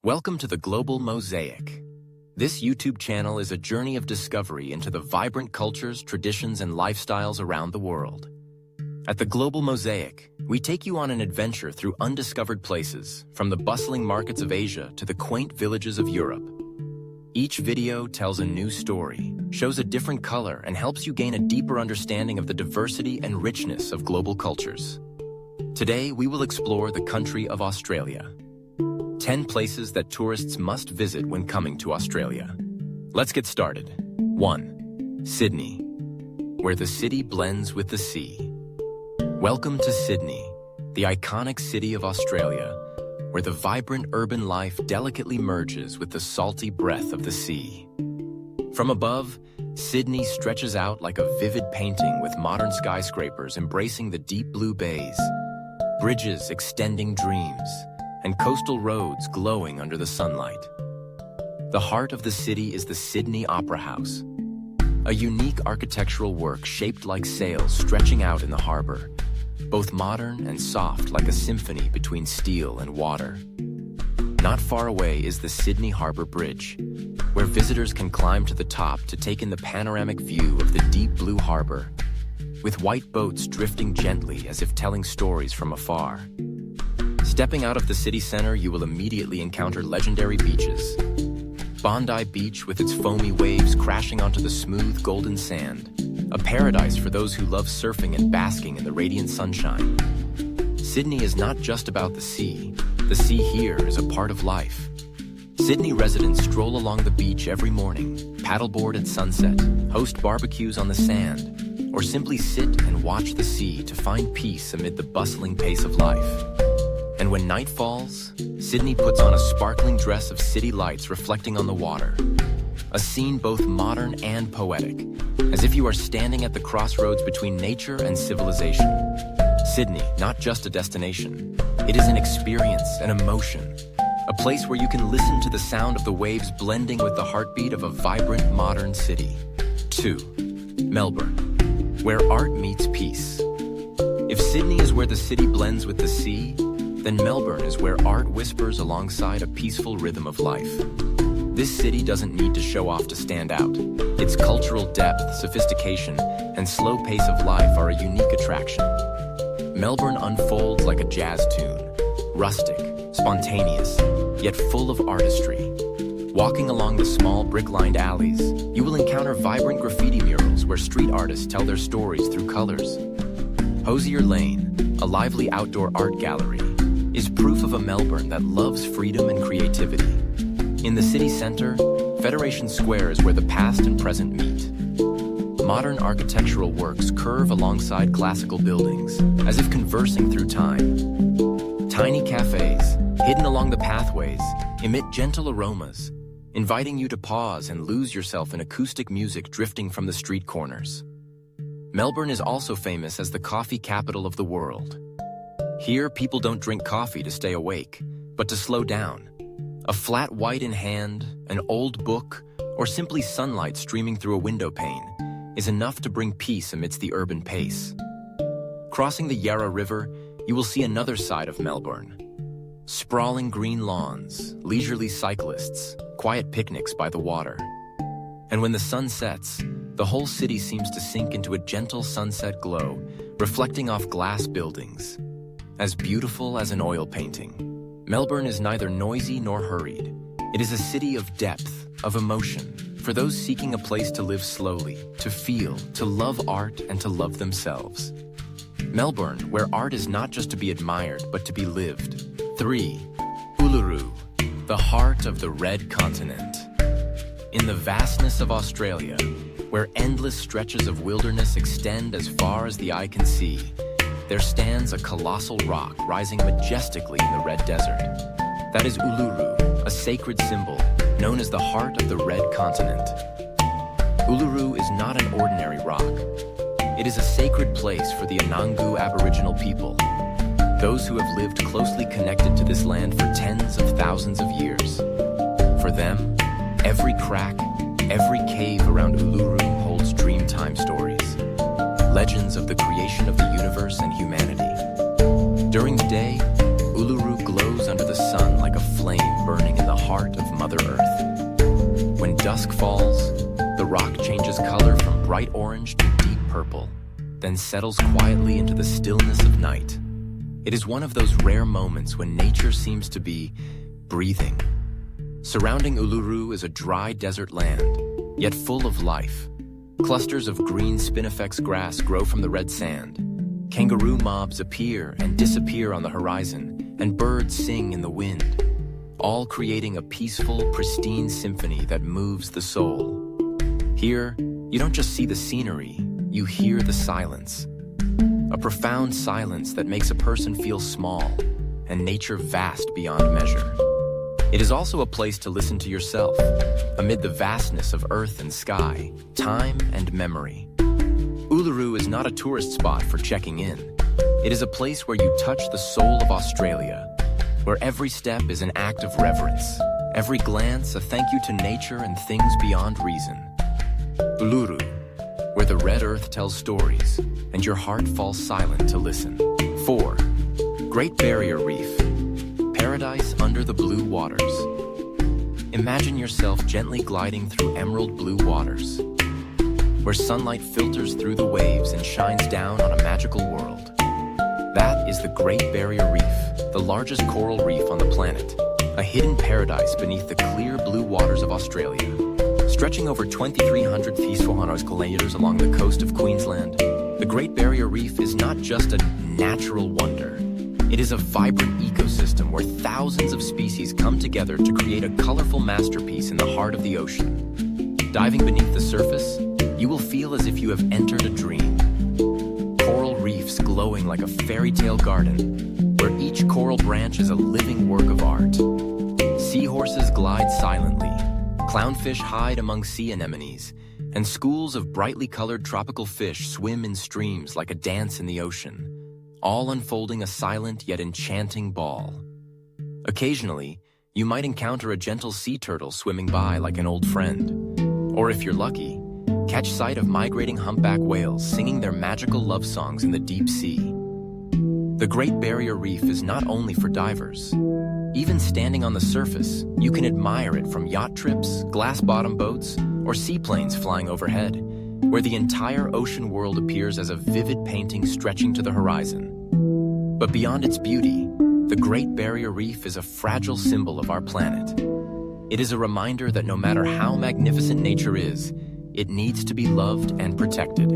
Welcome to the Global Mosaic. This YouTube channel is a journey of discovery into the vibrant cultures, traditions, and lifestyles around the world. At the Global Mosaic, we take you on an adventure through undiscovered places, from the bustling markets of Asia to the quaint villages of Europe. Each video tells a new story, shows a different color, and helps you gain a deeper understanding of the diversity and richness of global cultures. Today, we will explore the country of Australia. 10 places that tourists must visit when coming to Australia. Let's get started. 1. Sydney, where the city blends with the sea. Welcome to Sydney, the iconic city of Australia, where the vibrant urban life delicately merges with the salty breath of the sea. From above, Sydney stretches out like a vivid painting with modern skyscrapers embracing the deep blue bays, bridges extending dreams, and coastal roads glowing under the sunlight. The heart of the city is the Sydney Opera House, a unique architectural work shaped like sails stretching out in the harbor, both modern and soft like a symphony between steel and water. Not far away is the Sydney Harbour Bridge, where visitors can climb to the top to take in the panoramic view of the deep blue harbour, with white boats drifting gently as if telling stories from afar. Stepping out of the city center, you will immediately encounter legendary beaches. Bondi Beach with its foamy waves crashing onto the smooth golden sand, a paradise for those who love surfing and basking in the radiant sunshine. Sydney is not just about the sea. The sea here is a part of life. Sydney residents stroll along the beach every morning, paddleboard at sunset, host barbecues on the sand, or simply sit and watch the sea to find peace amid the bustling pace of life. And when night falls, Sydney puts on a sparkling dress of city lights reflecting on the water. A scene both modern and poetic, as if you are standing at the crossroads between nature and civilization. Sydney, not just a destination. It is an experience, an emotion. A place where you can listen to the sound of the waves blending with the heartbeat of a vibrant modern city. 2. Melbourne, where art meets peace. If Sydney is where the city blends with the sea, then Melbourne is where art whispers alongside a peaceful rhythm of life. This city doesn't need to show off to stand out. Its cultural depth, sophistication, and slow pace of life are a unique attraction. Melbourne unfolds like a jazz tune, rustic, spontaneous, yet full of artistry. Walking along the small brick-lined alleys, you will encounter vibrant graffiti murals where street artists tell their stories through colors. Hosier Lane, a lively outdoor art gallery, is proof of a Melbourne that loves freedom and creativity. In the city center, Federation Square is where the past and present meet. Modern architectural works curve alongside classical buildings, as if conversing through time. Tiny cafes, hidden along the pathways, emit gentle aromas, inviting you to pause and lose yourself in acoustic music drifting from the street corners. Melbourne is also famous as the coffee capital of the world. Here, people don't drink coffee to stay awake, but to slow down. A flat white in hand, an old book, or simply sunlight streaming through a window pane is enough to bring peace amidst the urban pace. Crossing the Yarra River, you will see another side of Melbourne. Sprawling green lawns, leisurely cyclists, quiet picnics by the water. And when the sun sets, the whole city seems to sink into a gentle sunset glow, reflecting off glass buildings. As beautiful as an oil painting. Melbourne is neither noisy nor hurried. It is a city of depth, of emotion, for those seeking a place to live slowly, to feel, to love art, and to love themselves. Melbourne, where art is not just to be admired, but to be lived. 3. Uluru, the heart of the Red Continent. In the vastness of Australia, where endless stretches of wilderness extend as far as the eye can see, there stands a colossal rock rising majestically in the Red Desert. That is Uluru, a sacred symbol known as the heart of the Red Continent. Uluru is not an ordinary rock. It is a sacred place for the Anangu Aboriginal people, those who have lived closely connected to this land for tens of thousands of years. For them, every crack, every cave around Uluru holds dreamtime stories. Legends of the creation of the universe and humanity. During the day, Uluru glows under the sun like a flame burning in the heart of Mother Earth. When dusk falls, the rock changes color from bright orange to deep purple, then settles quietly into the stillness of night. It is one of those rare moments when nature seems to be breathing. Surrounding Uluru is a dry desert land, yet full of life. Clusters of green spinifex grass grow from the red sand. Kangaroo mobs appear and disappear on the horizon, and birds sing in the wind, all creating a peaceful, pristine symphony that moves the soul. Here, you don't just see the scenery, you hear the silence. A profound silence that makes a person feel small, and nature vast beyond measure. It is also a place to listen to yourself, amid the vastness of earth and sky, time and memory. Uluru is not a tourist spot for checking in. It is a place where you touch the soul of Australia, where every step is an act of reverence, every glance a thank you to nature and things beyond reason. Uluru, where the red earth tells stories, and your heart falls silent to listen. 4. Great Barrier Reef, paradise under the blue waters. Imagine yourself gently gliding through emerald blue waters, where sunlight filters through the waves and shines down on a magical world. That is the Great Barrier Reef, the largest coral reef on the planet, a hidden paradise beneath the clear blue waters of Australia. Stretching over 2,300 kilometers along the coast of Queensland, the Great Barrier Reef is not just a natural wonder. It is a vibrant ecosystem where thousands of species come together to create a colorful masterpiece in the heart of the ocean. Diving beneath the surface, you will feel as if you have entered a dream. Coral reefs glowing like a fairy tale garden, where each coral branch is a living work of art. Seahorses glide silently, clownfish hide among sea anemones, and schools of brightly colored tropical fish swim in streams like a dance in the ocean, all unfolding a silent yet enchanting ball. Occasionally, you might encounter a gentle sea turtle swimming by like an old friend. Or if you're lucky, catch sight of migrating humpback whales singing their magical love songs in the deep sea. The Great Barrier Reef is not only for divers. Even standing on the surface, you can admire it from yacht trips, glass-bottom boats, or seaplanes flying overhead, where the entire ocean world appears as a vivid painting stretching to the horizon. But beyond its beauty, the Great Barrier Reef is a fragile symbol of our planet. It is a reminder that no matter how magnificent nature is, it needs to be loved and protected.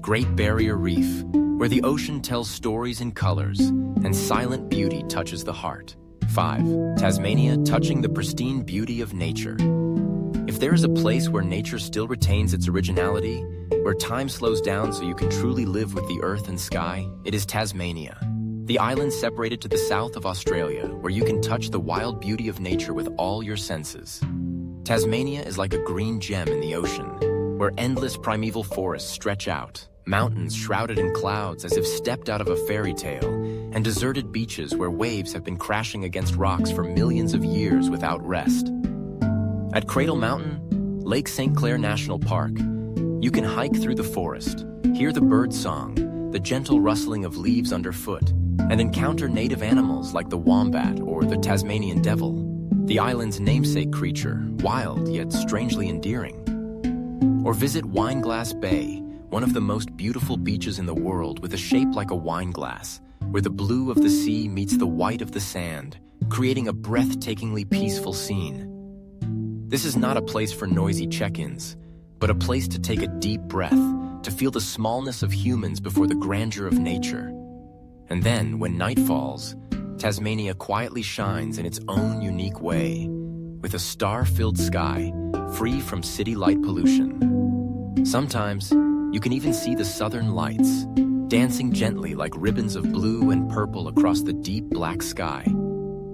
Great Barrier Reef, where the ocean tells stories in colors and silent beauty touches the heart. 5. Tasmania, touching the pristine beauty of nature. If there is a place where nature still retains its originality, where time slows down so you can truly live with the earth and sky, it is Tasmania. The island separated to the south of Australia, where you can touch the wild beauty of nature with all your senses. Tasmania is like a green gem in the ocean, where endless primeval forests stretch out, mountains shrouded in clouds as if stepped out of a fairy tale, and deserted beaches where waves have been crashing against rocks for millions of years without rest. At Cradle Mountain, Lake St. Clair National Park, you can hike through the forest, hear the bird song, the gentle rustling of leaves underfoot, and encounter native animals like the wombat or the Tasmanian devil, the island's namesake creature, wild yet strangely endearing. Or visit Wineglass Bay, one of the most beautiful beaches in the world with a shape like a wine glass, where the blue of the sea meets the white of the sand, creating a breathtakingly peaceful scene. This is not a place for noisy check-ins, but a place to take a deep breath, to feel the smallness of humans before the grandeur of nature. And then, when night falls, Tasmania quietly shines in its own unique way, with a star-filled sky, free from city light pollution. Sometimes, you can even see the southern lights, dancing gently like ribbons of blue and purple across the deep black sky.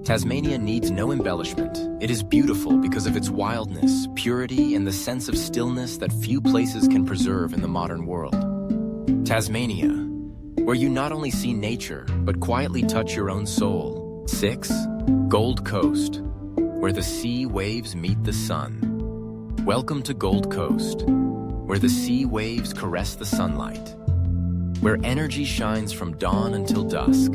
Tasmania needs no embellishment. It is beautiful because of its wildness, purity, and the sense of stillness that few places can preserve in the modern world. Tasmania, where you not only see nature, but quietly touch your own soul. 6. Gold Coast, where the sea waves meet the sun. Welcome to Gold Coast, where the sea waves caress the sunlight, where energy shines from dawn until dusk,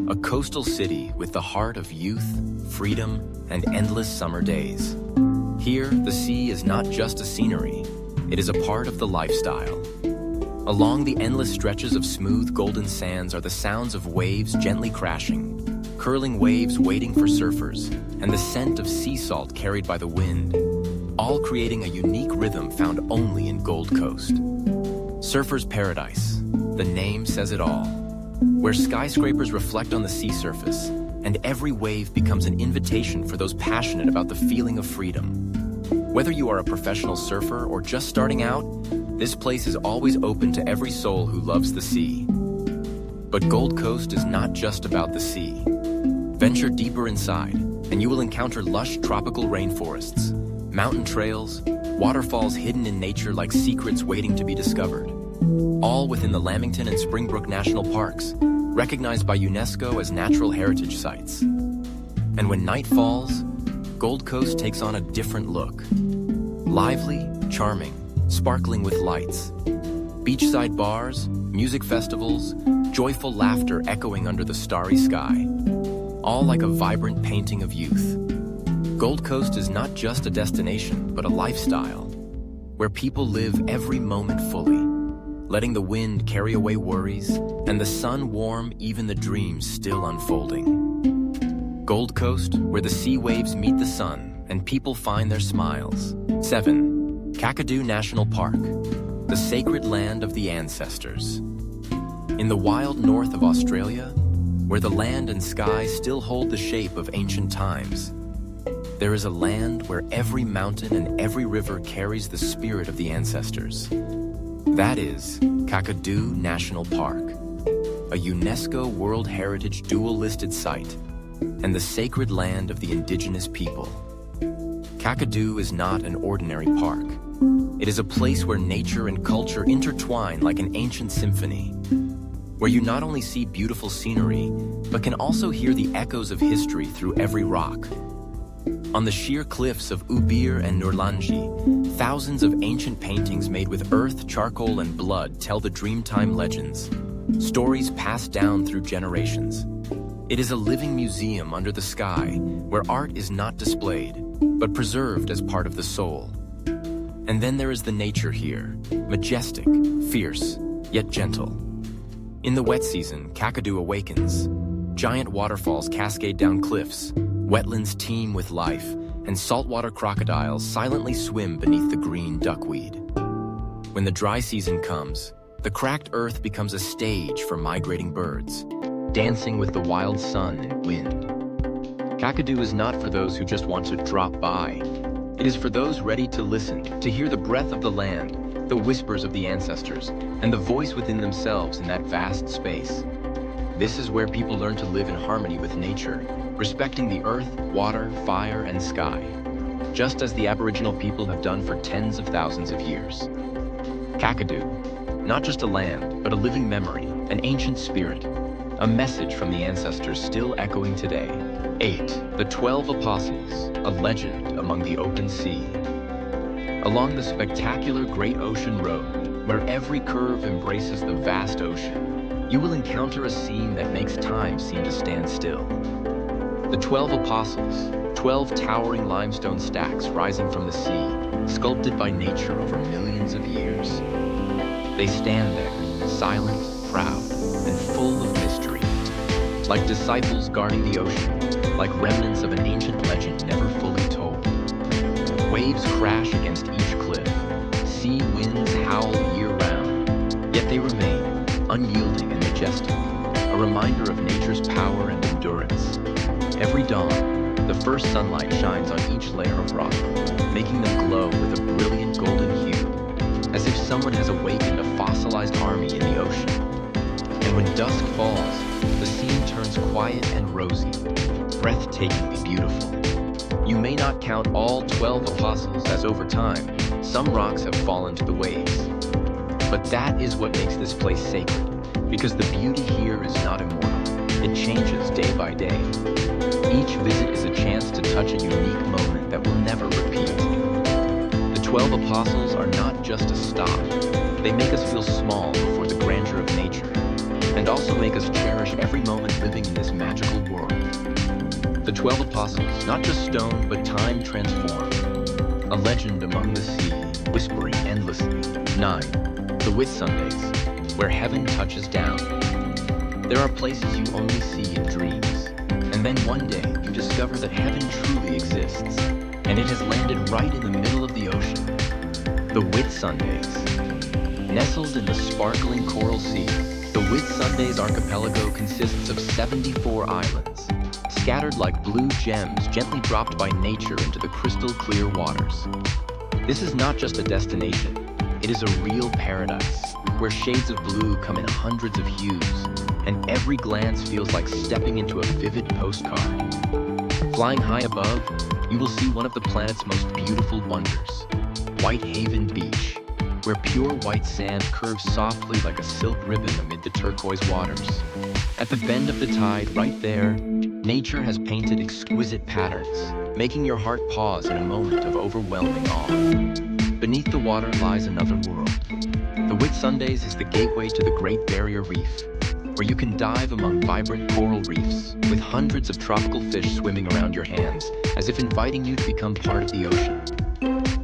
a coastal city with the heart of youth, freedom, and endless summer days. Here, the sea is not just a scenery, it is a part of the lifestyle. Along the endless stretches of smooth golden sands are the sounds of waves gently crashing, curling waves waiting for surfers, and the scent of sea salt carried by the wind, all creating a unique rhythm found only in Gold Coast. Surfer's Paradise, the name says it all, where skyscrapers reflect on the sea surface, and every wave becomes an invitation for those passionate about the feeling of freedom. Whether you are a professional surfer or just starting out, this place is always open to every soul who loves the sea. But Gold Coast is not just about the sea. Venture deeper inside, and you will encounter lush tropical rainforests, mountain trails, waterfalls hidden in nature like secrets waiting to be discovered, all within the Lamington and Springbrook National Parks, recognized by UNESCO as natural heritage sites. And when night falls, Gold Coast takes on a different look. Lively, charming, sparkling with lights. Beachside bars, music festivals, joyful laughter echoing under the starry sky. All like a vibrant painting of youth. Gold Coast is not just a destination, but a lifestyle, where people live every moment fully, letting the wind carry away worries, and the sun warm even the dreams still unfolding. Gold Coast, where the sea waves meet the sun, and people find their smiles. 7. Kakadu National Park, the sacred land of the ancestors. In the wild north of Australia, where the land and sky still hold the shape of ancient times, there is a land where every mountain and every river carries the spirit of the ancestors. That is Kakadu National Park, a UNESCO World Heritage dual-listed site, and the sacred land of the indigenous people. Kakadu is not an ordinary park. It is a place where nature and culture intertwine like an ancient symphony, where you not only see beautiful scenery, but can also hear the echoes of history through every rock. On the sheer cliffs of Ubir and Nurlangi, thousands of ancient paintings made with earth, charcoal, and blood tell the Dreamtime legends, stories passed down through generations. It is a living museum under the sky, where art is not displayed, but preserved as part of the soul. And then there is the nature here, majestic, fierce, yet gentle. In the wet season, Kakadu awakens. Giant waterfalls cascade down cliffs, wetlands teem with life, and saltwater crocodiles silently swim beneath the green duckweed. When the dry season comes, the cracked earth becomes a stage for migrating birds, dancing with the wild sun and wind. Kakadu is not for those who just want to drop by. It is for those ready to listen, to hear the breath of the land, the whispers of the ancestors, and the voice within themselves in that vast space. This is where people learn to live in harmony with nature, respecting the earth, water, fire, and sky, just as the Aboriginal people have done for tens of thousands of years. Kakadu, not just a land, but a living memory, an ancient spirit, a message from the ancestors still echoing today. 8. The 12 Apostles, a legend among the open sea. Along the spectacular Great Ocean Road, where every curve embraces the vast ocean, you will encounter a scene that makes time seem to stand still. The 12 Apostles, 12 towering limestone stacks rising from the sea, sculpted by nature over millions of years. They stand there, silent, proud, and full of mystery, like disciples guarding the ocean, like remnants of an ancient legend never fully told. Waves crash against each cliff, sea winds howl year-round, yet they remain, unyielding and majestic, a reminder of nature's power and endurance. Every dawn, the first sunlight shines on each layer of rock, making them glow with a brilliant golden hue, as if someone has awakened a fossilized army in the ocean. And when dusk falls, the scene turns quiet and rosy, breathtakingly beautiful. You may not count all 12 apostles, as over time, some rocks have fallen to the waves. But that is what makes this place sacred, because the beauty here is not immortal. It changes day by day. Each visit is a chance to touch a unique moment that will never repeat. The 12 apostles are not just a stop. They make us feel small before the grandeur of nature. and also make us cherish every moment living in this magical world. The 12 Apostles, not just stone, but time transformed. A legend among the sea, whispering endlessly. 9. The Whitsundays, where heaven touches down. There are places you only see in dreams, and then one day you discover that heaven truly exists, and it has landed right in the middle of the ocean. The Whitsundays. Nestled in the sparkling coral sea, the Whitsundays archipelago consists of 74 islands, scattered like blue gems gently dropped by nature into the crystal clear waters. This is not just a destination, it is a real paradise, where shades of blue come in hundreds of hues, and every glance feels like stepping into a vivid postcard. Flying high above, you will see one of the planet's most beautiful wonders, Whitehaven Beach, where pure white sand curves softly like a silk ribbon amid the turquoise waters. At the bend of the tide right there, nature has painted exquisite patterns, making your heart pause in a moment of overwhelming awe. Beneath the water lies another world. The Whitsundays is the gateway to the Great Barrier Reef, where you can dive among vibrant coral reefs with hundreds of tropical fish swimming around your hands, as if inviting you to become part of the ocean.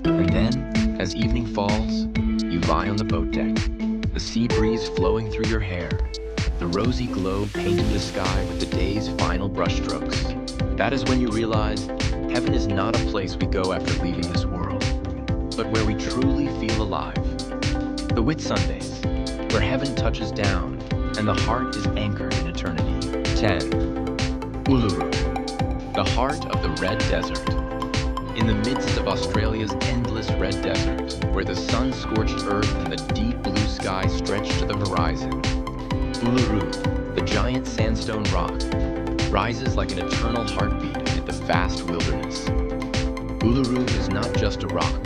And then, as evening falls, you lie on the boat deck, the sea breeze flowing through your hair, the rosy glow painting the sky with the day's final brushstrokes. That is when you realize heaven is not a place we go after leaving this world, but where we truly feel alive. The Whitsundays, where heaven touches down and the heart is anchored in eternity. 10. Uluru, the heart of the Red Desert. In the midst of Australia's endless red desert, where the sun-scorched earth and the deep blue sky stretch to the horizon, Uluru, the giant sandstone rock, rises like an eternal heartbeat amid the vast wilderness. Uluru is not just a rock.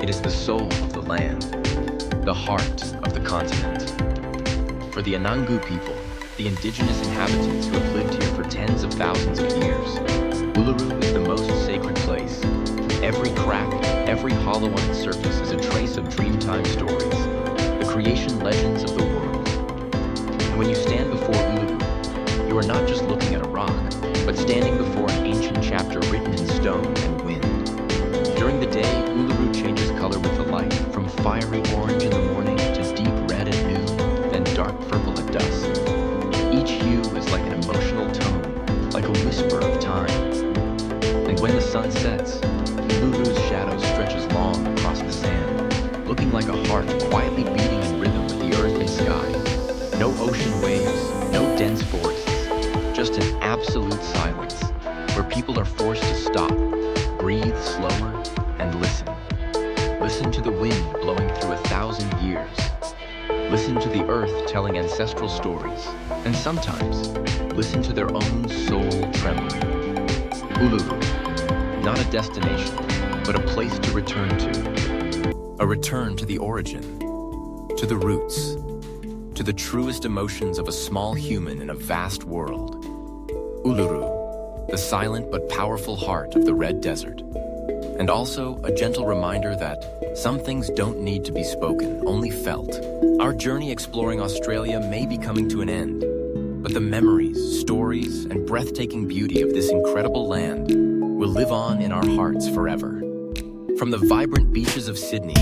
It is the soul of the land, the heart of the continent. For the Anangu people, the indigenous inhabitants who have lived here for tens of thousands of years, Uluru is the most sacred place. Every crack, every hollow on its surface is a trace of Dreamtime stories, the creation legends of the world. And when you stand before Uluru, you are not just looking at a rock, but standing before an ancient chapter written in stone and wind. During the day, Uluru changes color with the light, from fiery orange in the morning to deep red at noon, then dark purple at dusk. Each hue is like an emotional tone, like a whisper of time. And when the sun sets, Uluru's shadow stretches long across the sand, looking like a heart quietly beating in rhythm with the earth and sky. No ocean waves, no dense forests, just an absolute silence, where people are forced to stop, breathe slower, and listen. Listen to the wind blowing through 1,000 years. Listen to the earth telling ancestral stories, and sometimes listen to their own soul trembling. Uluru, not a destination, but a place to return to. A return to the origin, to the roots, to the truest emotions of a small human in a vast world. Uluru, the silent but powerful heart of the Red Desert. And also a gentle reminder that some things don't need to be spoken, only felt. Our journey exploring Australia may be coming to an end, but the memories, stories, and breathtaking beauty of this incredible land will live on in our hearts forever. From the vibrant beaches of Sydney,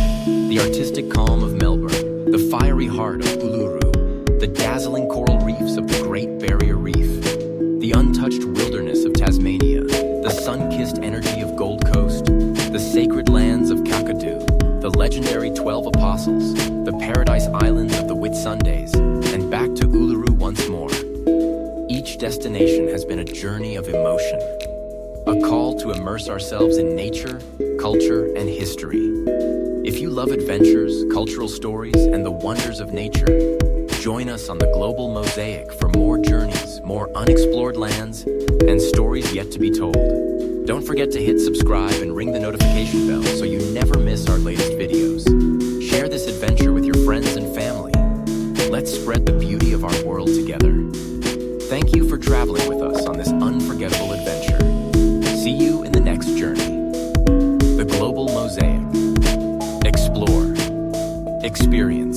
the artistic calm of Melbourne, the fiery heart of Uluru, the dazzling coral reefs of the Great Barrier Reef, the untouched wilderness of Tasmania, the sun-kissed energy of Gold Coast, the sacred lands of Kakadu, the legendary 12 Apostles, the paradise islands of the Whitsundays, and back to Uluru once more. Each destination has been a journey of emotion, a call to immerse ourselves in nature, culture, and history. If you love adventures, cultural stories, and the wonders of nature, join us on the Global Mosaic for more journeys, more unexplored lands, and stories yet to be told. Don't forget to hit subscribe and ring the notification bell so you never miss our latest videos. Share this adventure with your friends and family. Let's spread the beauty of our world together. Thank you for traveling with us on this unforgettable adventure. See you in the next journey. The Global Mosaic. Explore. Experience.